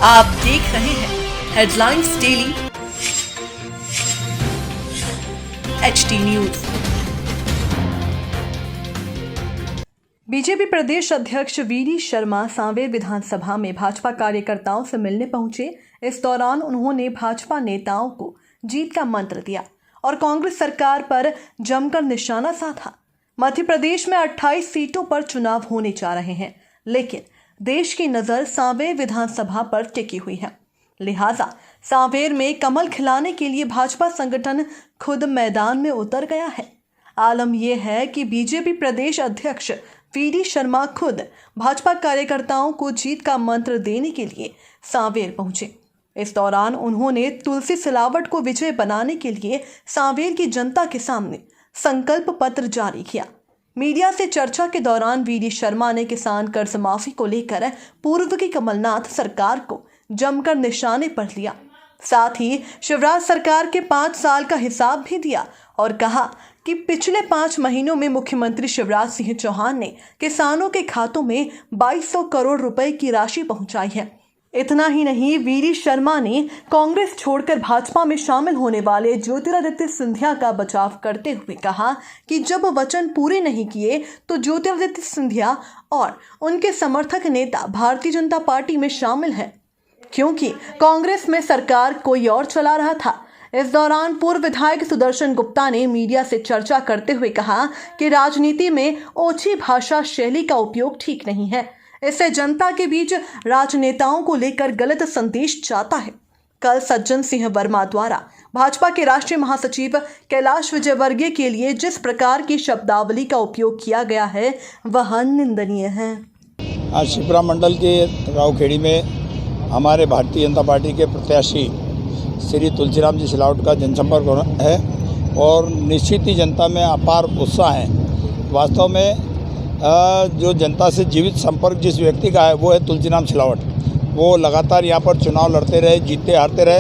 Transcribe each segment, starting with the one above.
आप देख रहे हैं headlines daily HT news. BJP प्रदेश अध्यक्ष वीडी शर्मा सांवेर विधानसभा में भाजपा कार्यकर्ताओं से मिलने पहुंचे। इस दौरान उन्होंने भाजपा नेताओं को जीत का मंत्र दिया और कांग्रेस सरकार पर जमकर निशाना साधा। मध्य प्रदेश में 28 सीटों पर चुनाव होने जा रहे हैं, लेकिन देश की नजर सांवेर विधानसभा पर टिकी हुई है। लिहाजा सांवेर में कमल खिलाने के लिए भाजपा संगठन खुद मैदान में उतर गया है। आलम यह है कि बीजेपी प्रदेश अध्यक्ष वीडी शर्मा खुद भाजपा कार्यकर्ताओं को जीत का मंत्र देने के लिए सांवेर पहुंचे। इस दौरान उन्होंने तुलसी सिलावट को विजय बनाने के लिए सांवेर की जनता के सामने संकल्प पत्र जारी किया। मीडिया से चर्चा के दौरान वीडी शर्मा ने किसान कर्ज माफी को लेकर पूर्व की कमलनाथ सरकार को जमकर निशाने पर लिया। साथ ही शिवराज सरकार के 5 साल का हिसाब भी दिया और कहा कि पिछले 5 महीनों में मुख्यमंत्री शिवराज सिंह चौहान ने किसानों के खातों में 2200 करोड़ रुपए की राशि पहुंचाई है। इतना ही नहीं, वीडी शर्मा ने कांग्रेस छोड़कर भाजपा में शामिल होने वाले ज्योतिरादित्य सिंधिया का बचाव करते हुए कहा कि जब वचन पूरे नहीं किए तो ज्योतिरादित्य सिंधिया और उनके समर्थक नेता भारतीय जनता पार्टी में शामिल हैं, क्योंकि कांग्रेस में सरकार कोई और चला रहा था। इस दौरान पूर्व विधायक सुदर्शन गुप्ता ने मीडिया से चर्चा करते हुए कहा कि राजनीति में ओछी भाषा शैली का उपयोग ठीक नहीं है। इससे जनता के बीच राजनेताओं को लेकर गलत संदेश जाता है। कल सज्जन सिंह वर्मा द्वारा भाजपा के राष्ट्रीय महासचिव कैलाश विजयवर्गीय के लिए जिस प्रकार की शब्दावली का उपयोग किया गया है वह निंदनीय है। आज शिप्रा मंडल के रावखेड़ी में हमारे भारतीय जनता पार्टी के प्रत्याशी श्री तुलसीराम जी सिलावट का जनसंपर्क है और निश्चित ही जनता में अपार उत्साह है। वास्तव में जो जनता से जीवित संपर्क जिस व्यक्ति का है वो है तुलसीराम सिलावट। वो लगातार यहाँ पर चुनाव लड़ते रहे, जीतते हारते रहे,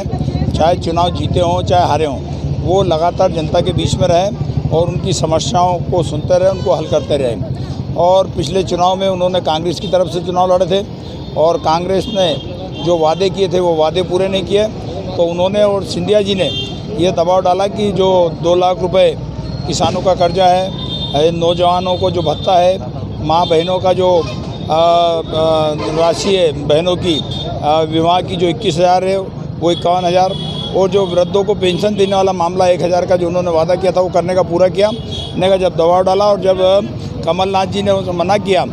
चाहे चुनाव जीते हों चाहे हारे हों, वो लगातार जनता के बीच में रहे और उनकी समस्याओं को सुनते रहे, उनको हल करते रहे। और पिछले चुनाव में उन्होंने कांग्रेस की तरफ से चुनाव लड़े थे और कांग्रेस ने जो वादे किए थे वो वादे पूरे नहीं किए, तो उन्होंने और सिंधिया जी ने ये दबाव डाला कि जो 2 लाख रुपए किसानों का कर्जा है, नौजवानों को जो भत्ता है, माँ बहनों का जो राशि है, बहनों की विवाह की जो 21,000 है वो 51,000, और जो वृद्धों को पेंशन देने वाला मामला 1,000 का जो उन्होंने वादा किया था वो करने का पूरा किया। ने का जब दबाव डाला और जब कमलनाथ जी ने उसे मना किया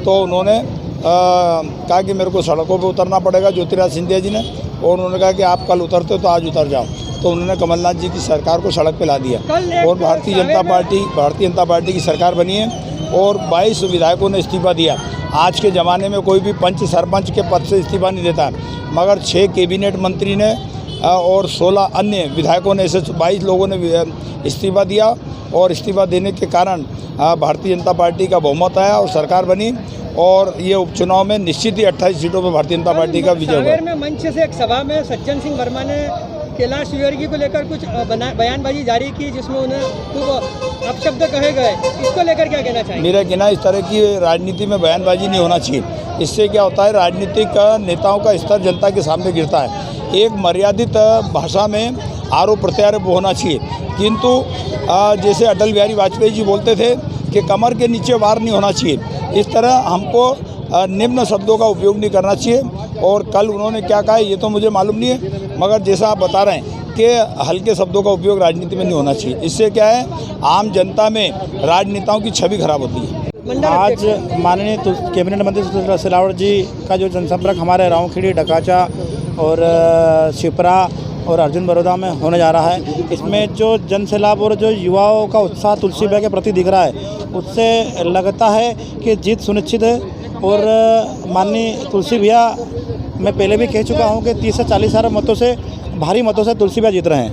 तो उन्होंने कहा कि मेरे को सड़कों पे उतरना पड़ेगा, ज्योतिरादित्य सिंधिया जी ने, और उन्होंने कहा कि आप कल उतरते हो तो आज उतर जाओ। तो उन्होंने कमलनाथ जी की सरकार को सड़क पे ला दिया और भारतीय जनता पार्टी की सरकार बनी है और 22 विधायकों ने इस्तीफा दिया। आज के ज़माने में कोई भी पंच सरपंच के पद से इस्तीफा नहीं देता, मगर 6 कैबिनेट मंत्री ने और 16 अन्य विधायकों ने, ऐसे 22 लोगों ने इस्तीफा दिया और इस्तीफा देने के कारण भारतीय जनता पार्टी का बहुमत आया और सरकार बनी और ये उपचुनाव में निश्चित ही 28 सीटों पर भारतीय जनता पार्टी का विजय हुआ। में मंच से एक सभा में सज्जन सिंह वर्मा ने कैलाश विजयवर्गीय को लेकर कुछ बयानबाजी जारी की जिसमें उन्हें खूब अपशब्द कहे गए, इसको लेकर क्या कहना चाहिए? मेरा कहना इस तरह की राजनीति में बयानबाजी नहीं होना चाहिए। इससे क्या होता है, राजनीतिक नेताओं का स्तर जनता के सामने गिरता है। एक मर्यादित भाषा में आरोप प्रत्यारोप होना चाहिए, किंतु जैसे अटल बिहारी वाजपेयी जी बोलते थे कि कमर के नीचे वार नहीं होना चाहिए, इस तरह हमको निम्न शब्दों का उपयोग नहीं करना चाहिए। और कल उन्होंने क्या कहा ये तो मुझे मालूम नहीं है, मगर जैसा आप बता रहे हैं कि हल्के शब्दों का उपयोग राजनीति में नहीं होना चाहिए। इससे क्या है, आम जनता में राजनेताओं की छवि खराब होती है। आज माननीय कैबिनेट मंत्री तुलसीराम सिलावट जी का जो जनसंपर्क हमारे रावखेड़ी, डकाचा और शिप्रा और अर्जुन बड़ौदा में होने जा रहा है, इसमें जो जन सैलाब और जो युवाओं का उत्साह तुलसी भैया के प्रति दिख रहा है, उससे लगता है कि जीत सुनिश्चित है। और माननीय तुलसी भैया, मैं पहले भी कह चुका हूं कि 30 से 40 हज़ार मतों से, भारी मतों से तुलसी भैया जीत रहे हैं।